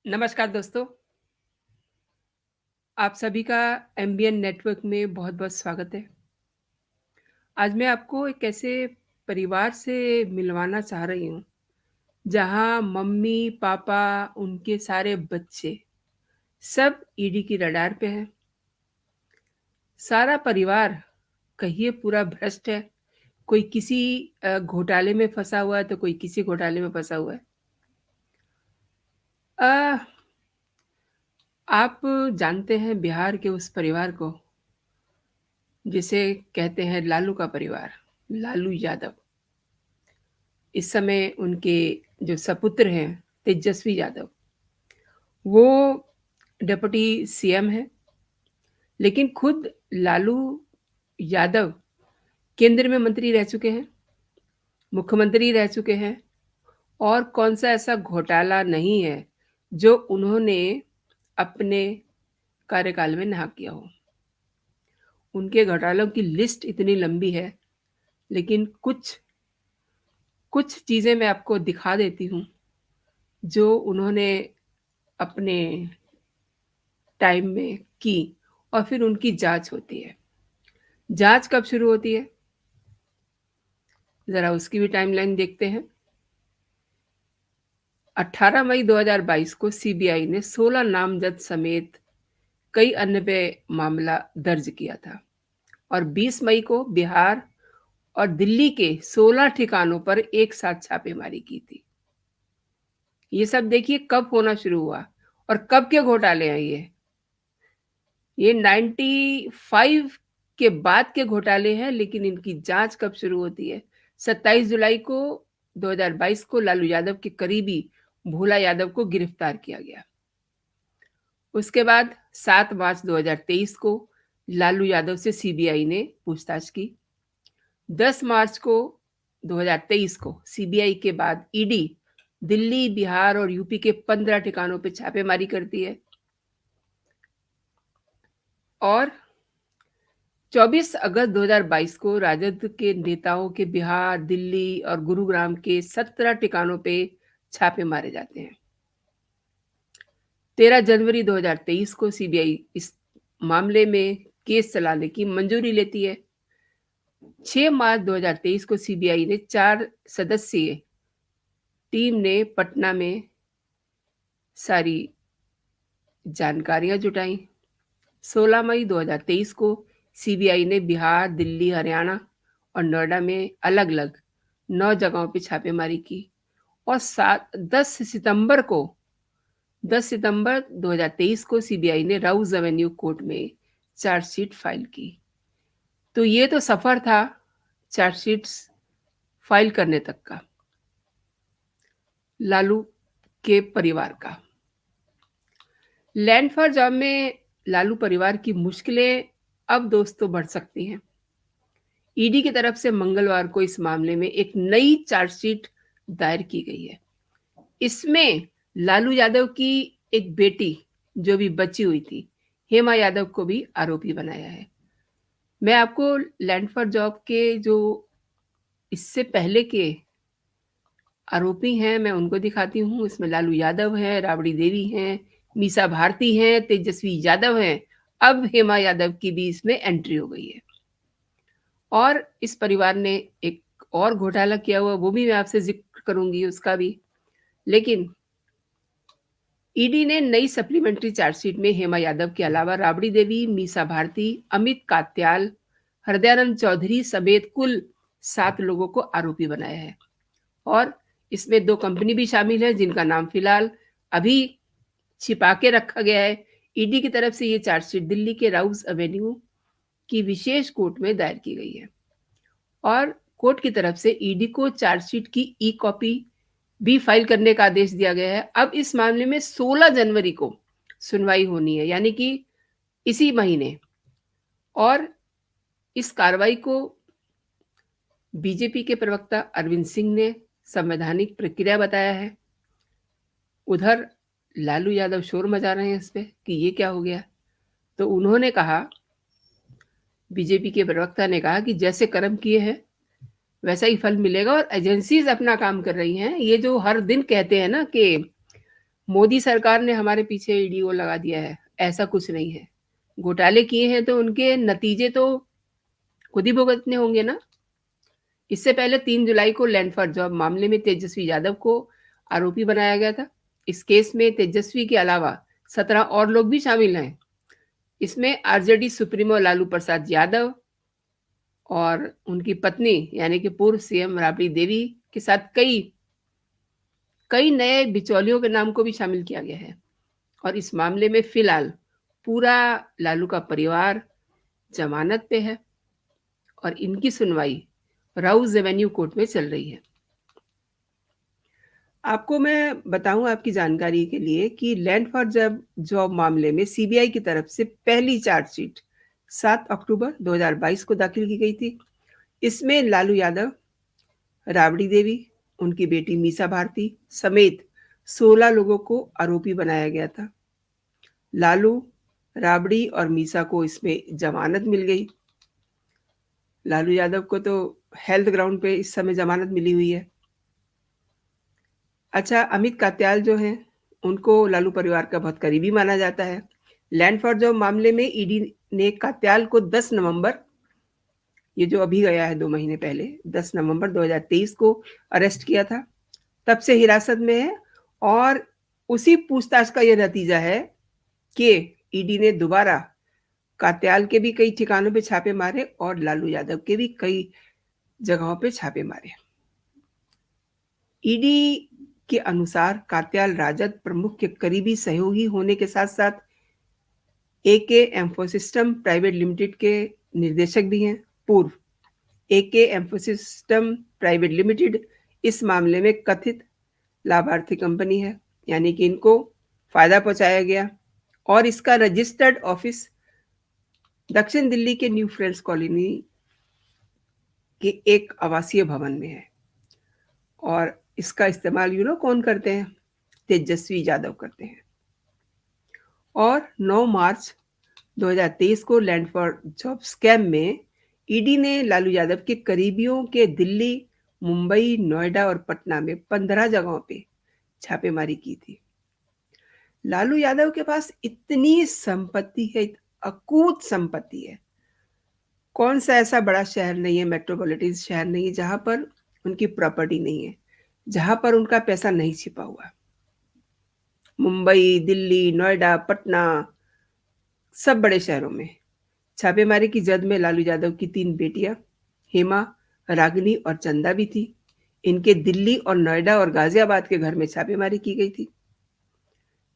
नमस्कार दोस्तों, आप सभी का एमबीएन नेटवर्क में बहुत-बहुत स्वागत है। आज मैं आपको एक ऐसे परिवार से मिलवाना चाह रही हूँ, जहाँ मम्मी-पापा, उनके सारे बच्चे, सब ईडी की रडार पे हैं। सारा परिवार कहिए पूरा भ्रष्ट है, कोई किसी घोटाले में फँसा हुआ है, तो कोई किसी घोटाले में फँसा हुआ है। अ, आप जानते हैं बिहार के उस परिवार को, जिसे कहते हैं लालू का परिवार, लालू यादव। इस समय उनके जो सपुत्र हैं तेजस्वी यादव, वो डिप्टी सीएम हैं, लेकिन खुद लालू यादव केंद्र में मंत्री रह चुके हैं, मुख्यमंत्री रह चुके हैं और कौन-सा ऐसा घोटाला नहीं है, जो उन्होंने अपने कार्यकाल में ना किया हो। उनके घोटालों की लिस्ट इतनी लंबी है, लेकिन कुछ कुछ चीज़ें मैं आपको दिखा देती हूँ, जो उन्होंने अपने टाइम में की और फिर उनकी जाँच होती है। जाँच कब शुरू होती है? ज़रा उसकी भी टाइमलाइन देखते हैं। 18 मई 2022 को सीबीआई ने 16 नामज़द समेत कई अन्य पे मामला दर्ज किया था और 20 मई को बिहार और दिल्ली के 16 ठिकानों पर एक साथ छापेमारी की थी। ये सब देखिए कब होना शुरू हुआ और कब के घोटाले हैं ये। ये 95 के बाद के घोटाले हैं, लेकिन इनकी जाँच कब शुरू होती है? 27 जुलाई को 2022 को लालू यादव के करीबी भोला यादव को गिरफ्तार किया गया। उसके बाद 7 मार्च 2023 को लालू यादव से सीबीआई ने पूछताछ की। 10 मार्च को 2023 को सीबीआई के बाद ईडी दिल्ली, बिहार और यूपी के 15 ठिकानों पे छापेमारी करती है और 24 अगस्त 2022 को राजद के नेताओं के बिहार, दिल्ली और गुरुग्राम के 17 ठिकानों पे छापे मारे जाते हैं। 13 जनवरी 2023 को सीबीआई इस मामले में केस चलाने की मंजूरी लेती है। 6 मार्च 2023 को सीबीआई ने 4 सदस्यीय टीम ने पटना में सारी जानकारियां जुटाई। 16 मई 2023 को सीबीआई ने बिहार, दिल्ली, हरियाणा और नोएडा में अलग-अलग 9 जगहों पे छापेमारी की और 10 सितंबर 2023 को सीबीआई ने राउज एवेन्यू कोर्ट में चार्जशीट फाइल की। तो ये तो सफ़र था चार्जशीट्स फाइल करने तक का, लालू के परिवार का। लैंड फॉर जॉब में लालू परिवार की मुश्किलें अब दोस्तों बढ़ सकती हैं। ईडी की तरफ से मंगलवार को इस मामले में एक नई चार्जशीट दायर की गई है। इसमें लालू यादव की एक बेटी जो भी बची हुई थी, हेमा यादव को भी आरोपी बनाया है। मैं आपको लैंड फॉर जॉब के जो इससे पहले के आरोपी हैं, मैं उनको दिखाती हूँ। इसमें लालू यादव हैं, राबड़ी देवी हैं, मीसा भारती हैं, तेजस्वी यादव हैं। अब हेमा यादव की भी इसमें एंट्री हो गई है और इस परिवार ने एक और घोटाला किया हुआ, वो भी मैं आपसे ज़िक्र करूँगी उसका भी। लेकिन ईडी ने नई सप्लीमेंट्री चार्जशीट में हेमा यादव के अलावा राबड़ी देवी, मीसा भारती, अमित कात्याल, हृदयानंद चौधरी समेत कुल 7 लोगों को आरोपी बनाया है और इसमें 2 कंपनी भी शामिल है, जिनका नाम फिलहाल अभी छिपा के रखा गया है। ईडी की तरफ से ये चार्जशीट दिल्ली के राउज एवेन्यू की विशेष कोर्ट में दायर की गई है और कोर्ट की तरफ से ईडी को चार्जशीट की ई कॉपी भी फाइल करने का आदेश दिया गया है। अब इस मामले में 16 जनवरी को सुनवाई होनी है, यानी कि इसी महीने, और इस कार्रवाई को बीजेपी के प्रवक्ता अरविंद सिंह ने संवैधानिक प्रक्रिया बताया है। उधर लालू यादव शोर मचा रहे हैं इस पे कि ये क्या हो गया? तो उन्होंने कहा, बीजेपी के प्रवक्ता ने कहा कि जैसे कर्म किए हैं वैसा ही फल मिलेगा और एजेंसीज अपना काम कर रही हैं। ये जो हर दिन कहते हैं ना कि मोदी सरकार ने हमारे पीछे ईडी को लगा दिया है, ऐसा कुछ नहीं है। घोटाले किए हैं तो उनके नतीजे तो खुद ही भुगतने होंगे ना। इससे पहले 3 जुलाई को लैंड फॉर जॉब मामले में तेजस्वी यादव को आरोपी बनाया गया था। इस केस में तेजस्वी के अलावा 17 और लोग भी शामिल हैं। इसमें आरजेडी सुप्रीमो लालू प्रसाद यादव और उनकी पत्नी यानी कि पूर्व सीएम राबड़ी देवी के साथ कई कई नए बिचौलियों के नाम को भी शामिल किया गया है। और इस मामले में फिलहाल पूरा लालू का परिवार जमानत पे है और इनकी सुनवाई राउज एवेन्यू कोर्ट में चल रही है। आपको मैं बताऊं आपकी जानकारी के लिए कि लैंड फॉर जॉब मामले में सीबीआई की तरफ से पहली चार्जशीट 7 अक्टूबर 2022 को दाखिल की गई थी। इसमें लालू यादव, राबड़ी देवी, उनकी बेटी मीसा भारती समेत 16 लोगों को आरोपी बनाया गया था। लालू, राबड़ी और मीसा को इसमें जमानत मिल गई। लालू यादव को तो हेल्थ ग्राउंड पे इस समय जमानत मिली हुई है। अच्छा, अमित कात्याल जो हैं, उनको लालू परिवार का बहुत करीबी माना जाता है। लैंड फॉर जॉब मामले में ईडी ने कात्याल को 10 नवंबर, ये जो अभी गया है 2 महीने पहले, 10 नवंबर 2023 को अरेस्ट किया था। तब से हिरासत में है और उसी पूछताछ का यह नतीजा है कि ईडी ने दोबारा कात्याल के भी कई ठिकानों पे छापे मारे और लालू यादव के भी कई जगहों पे छापे मारे। ईडी के अनुसार कात्याल राजद प्रमुख के करीबी सहयोगी होने के साथ साथ एके इंफोसिस्टम प्राइवेट लिमिटेड के निर्देशक भी हैं। पूर्व एके इंफोसिस्टम प्राइवेट लिमिटेड इस मामले में कथित लाभार्थी कंपनी है, यानी कि इनको फायदा पहुंचाया गया और इसका रजिस्टर्ड ऑफिस दक्षिण दिल्ली के न्यू फ्रेंड्स कॉलोनी के एक आवासीय भवन में है और इसका इस्तेमाल कौन करते हैं? तेजस्वी यादव करते हैं। और 9 मार्च 2023 को लैंड फॉर जॉब स्कैम में ईडी ने लालू यादव के करीबियों के दिल्ली, मुंबई, नोएडा और पटना में 15 जगहों पे छापेमारी की थी। लालू यादव के पास इतनी संपत्ति है, अकूत संपत्ति है। कौन सा ऐसा बड़ा शहर नहीं है, मेट्रोपॉलिटन शहर नहीं है, जहां पर उनकी प्रॉपर्टी नहीं है, जहां पर उनका पैसा नहीं छिपा हुआ। मुंबई, दिल्ली, नोएडा, पटना, सब बड़े शहरों में छापेमारी की जद में लालू यादव की 3 बेटियां हेमा, रागिनी और चंदा भी थी। इनके दिल्ली और नोएडा और गाजियाबाद के घर में छापेमारी की गई थी।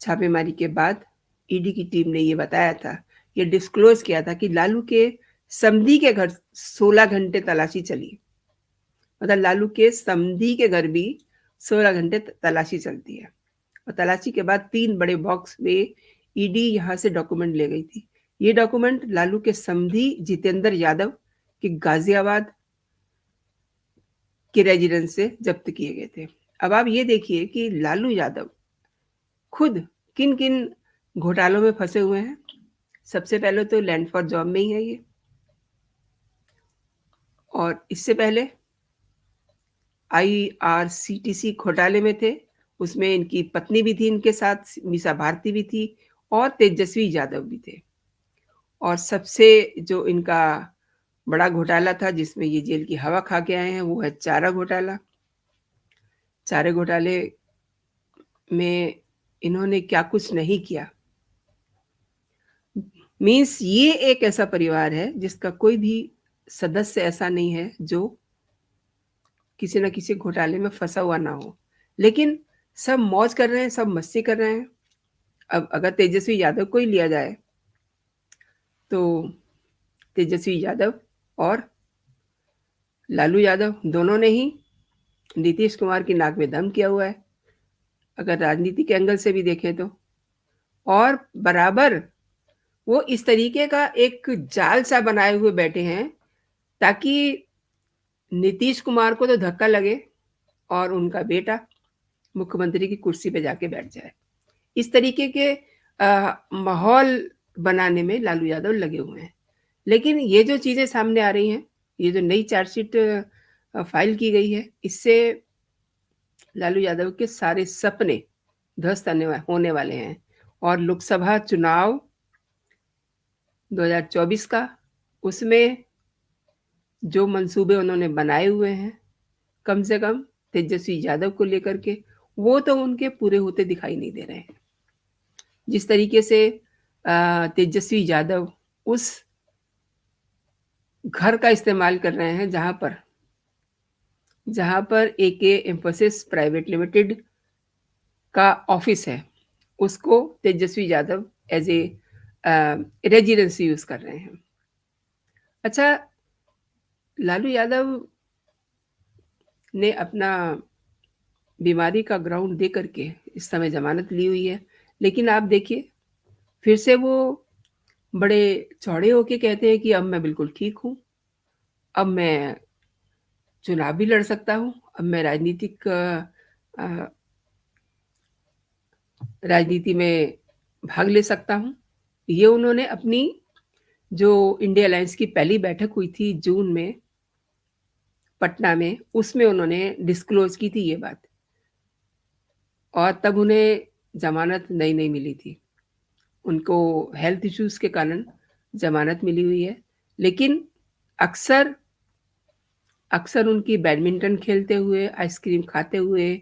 छापेमारी के बाद ईडी की टीम ने ये बताया था, ये डिस्क्लोज किया था कि लालू के समधी के घर 16 घंटे तलाशी चली। मतलब लालू के समधी के घर भी 16 घंटे तलाशी चलती है और तलाशी के बाद 3 बड़े बॉक्स में ईडी यहां से डॉक्यूमेंट ले गई थी। ये डॉक्यूमेंट लालू के समधी जितेंद्र यादव के गाजियाबाद के रेजिडेंस से जब्त किए गए थे। अब आप ये देखिए कि लालू यादव खुद किन किन घोटालों में फंसे हुए हैं। सबसे पहले तो लैंड फॉर जॉब में ही है ये, और इससे पहले आईआरसीटीसी घोटाले में थे, उसमें इनकी पत्नी भी थी, इनके साथ मीसा भारती भी थी और तेजस्वी यादव भी थे। और सबसे जो इनका बड़ा घोटाला था जिसमें ये जेल की हवा खा के आए हैं, वो है चारा घोटाला। चारे घोटाले में इन्होंने क्या कुछ नहीं किया। मीन्स ये एक ऐसा परिवार है जिसका कोई भी सदस्य ऐसा नहीं है जो किसी न किसी घोटाले में फंसा हुआ ना हो, लेकिन सब मौज कर रहे हैं, सब मस्ती कर रहे हैं। अब अगर तेजस्वी यादव को ही लिया जाए तो तेजस्वी यादव और लालू यादव दोनों ने ही नीतीश कुमार की नाक में दम किया हुआ है, अगर राजनीति के एंगल से भी देखें तो। और बराबर वो इस तरीके का एक जाल सा बनाए हुए बैठे हैं ताकि नीतीश कुमार को तो धक्का लगे और उनका बेटा मुख्यमंत्री की कुर्सी पे जाके बैठ जाए। इस तरीके के माहौल बनाने में लालू यादव लगे हुए हैं। लेकिन ये जो चीजें सामने आ रही हैं, ये जो नई चार्जशीट फाइल की गई है, इससे लालू यादव के सारे सपने ध्वस्त होने वाले हैं। और लोकसभा चुनाव 2024 का, उसमें जो मंसूबे उन्होंने बनाए हुए हैं, कम से कम तेजस्वी यादव को लेकर के, वो तो उनके पूरे होते दिखाई नहीं दे रहे हैं। जिस तरीके से तेजस्वी यादव उस घर का इस्तेमाल कर रहे हैं जहां पर एके एम्फोसिस प्राइवेट लिमिटेड का ऑफिस है, उसको Tejashwi Yadav as a residency use कर रहे हैं। अच्छा, लालू यादव ने अपना बीमारी का ग्राउंड दे करके इस समय जमानत ली हुई है, लेकिन आप देखिए फिर से वो बड़े चौड़े होके कहते हैं कि अब मैं बिल्कुल ठीक हूँ, अब मैं चुनाव भी लड़ सकता हूँ, अब मैं राजनीति में भाग ले सकता हूँ। ये उन्होंने अपनी जो इंडिया अलायंस की पहली बैठक हुई थी जून में पटना में, उसमें उन्होंने डिस्क्लोज की थी ये बात, और तब उन्हें जमानत नहीं मिली थी। उनको हेल्थ इश्यूज के कारण जमानत मिली हुई है, लेकिन अक्सर अक्सर उनकी बैडमिंटन खेलते हुए, आइसक्रीम खाते हुए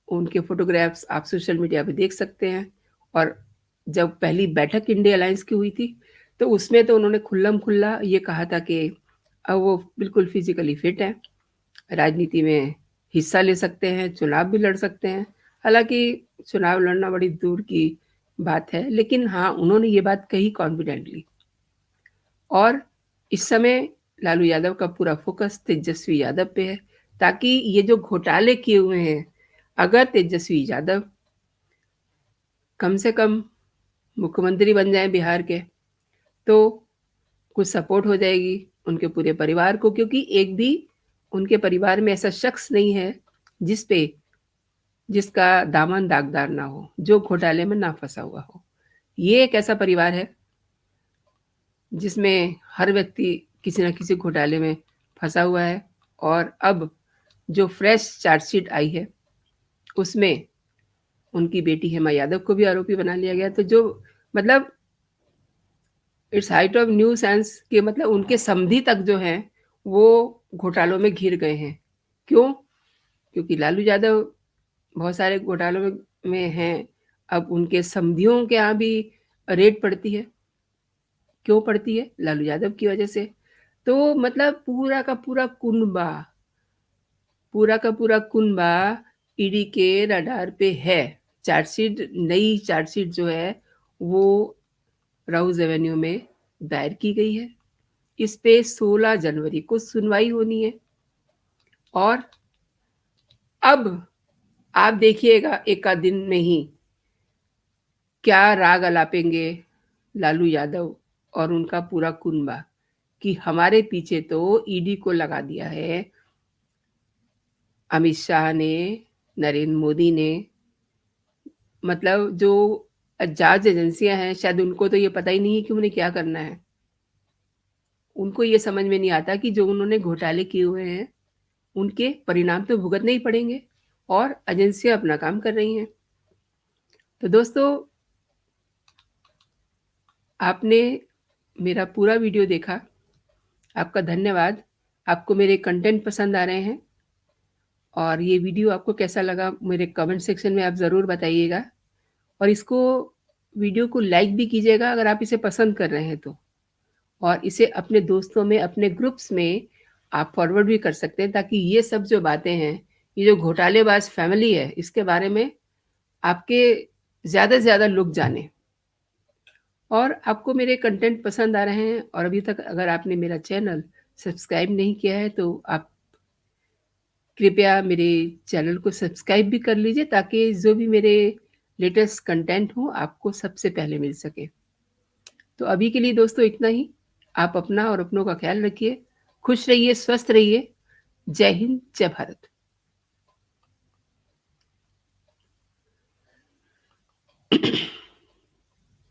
उनके फोटोग्राफ्स आप सोशल मीडिया पे देख सकते हैं। और जब पहली बैठक इंडिया अलायंस की हुई थी, तो उसमें तो उन्होंने खुल्लम खुल्ला ये कहा था कि अब वो बिल्कुल फिजिकली फिट हैं, राजनीति में हिस्सा ले सकते हैं, चुनाव भी लड़ सकते हैं। हालांकि चुनाव लड़ना बड़ी दूर की बात है, लेकिन हाँ, उन्होंने ये बात कही कॉन्फिडेंटली। और इस समय लालू यादव का पूरा फोकस तेजस्वी यादव पे है, ताकि ये जो घोटाले किए हुए हैं, अगर तेजस्वी यादव कम से कम मुख्यमंत्री बन जाए बिहार के, तो कुछ सपोर्ट हो जाएगी उनके पूरे परिवार को, क्योंकि एक भी उनके परिवार में ऐसा शख्स नहीं है जिसका दामन दागदार ना हो, जो घोटाले में ना फंसा हुआ हो। ये एक ऐसा परिवार है जिसमें हर व्यक्ति किसी न किसी घोटाले में फंसा हुआ है। और अब जो फ्रेश चार्जशीट आई है, उसमें उनकी बेटी हेमा यादव को भी आरोपी बना लिया गया। तो जो मतलब it's height of new sense कि मतलब उनके समधी तक जो हैं वो घोटालों में घिर गए हैं। क्यों? क्योंकि लालू यादव बहुत सारे घोटालों में हैं। अब उनके समधियों के यहाँ भी रेड पड़ती है। क्यों पड़ती है? लालू यादव की वजह से। तो मतलब पूरा का पूरा कुनबा ईडी के रडार पे है। नई चार्जशीट जो है वो राउज एवेन्यू में दायर की गई है। इस पे 16 जनवरी को सुनवाई होनी है। और अब आप देखिएगा एक आध दिन में ही क्या राग अलापेंगे लालू यादव और उनका पूरा कुनबा कि हमारे पीछे तो ईडी को लगा दिया है अमित शाह ने, नरेंद्र मोदी ने। मतलब जो जांच एजेंसियां हैं, शायद उनको तो ये पता ही नहीं है कि उन्हें क्या करना है। उनको ये समझ में नहीं आता कि जो उन्होंने घोटाले किए हुए हैं उनके परिणाम तो भुगतने ही पड़ेंगे, और एजेंसियां अपना काम कर रही हैं। तो दोस्तों, आपने मेरा पूरा वीडियो देखा, आपका धन्यवाद। आपको मेरे कंटेंट पसंद आ रहे हैं, और ये वीडियो आपको कैसा लगा मेरे कमेंट सेक्शन में आप ज़रूर बताइएगा। और इसको वीडियो को लाइक भी कीजिएगा अगर आप इसे पसंद कर रहे हैं तो। और इसे अपने दोस्तों में, अपने ग्रुप्स में आप फॉरवर्ड भी कर सकते हैं, ताकि ये सब जो बातें हैं, ये जो घोटालेबाज फैमिली है, इसके बारे में आपके ज़्यादा से ज़्यादा लोग जानें। और आपको मेरे कंटेंट पसंद आ रहे हैं और अभी तक अगर आपने मेरा चैनल सब्सक्राइब नहीं किया है, तो आप कृपया मेरे चैनल को सब्सक्राइब भी कर लीजिए, ताकि जो भी मेरे लेटेस्ट कंटेंट हो आपको सबसे पहले मिल सके। तो अभी के लिए दोस्तों इतना ही। आप अपना और अपनों का ख्याल रखिए, खुश रहिए, स्वस्थ रहिए। जय हिंद, जय भारत।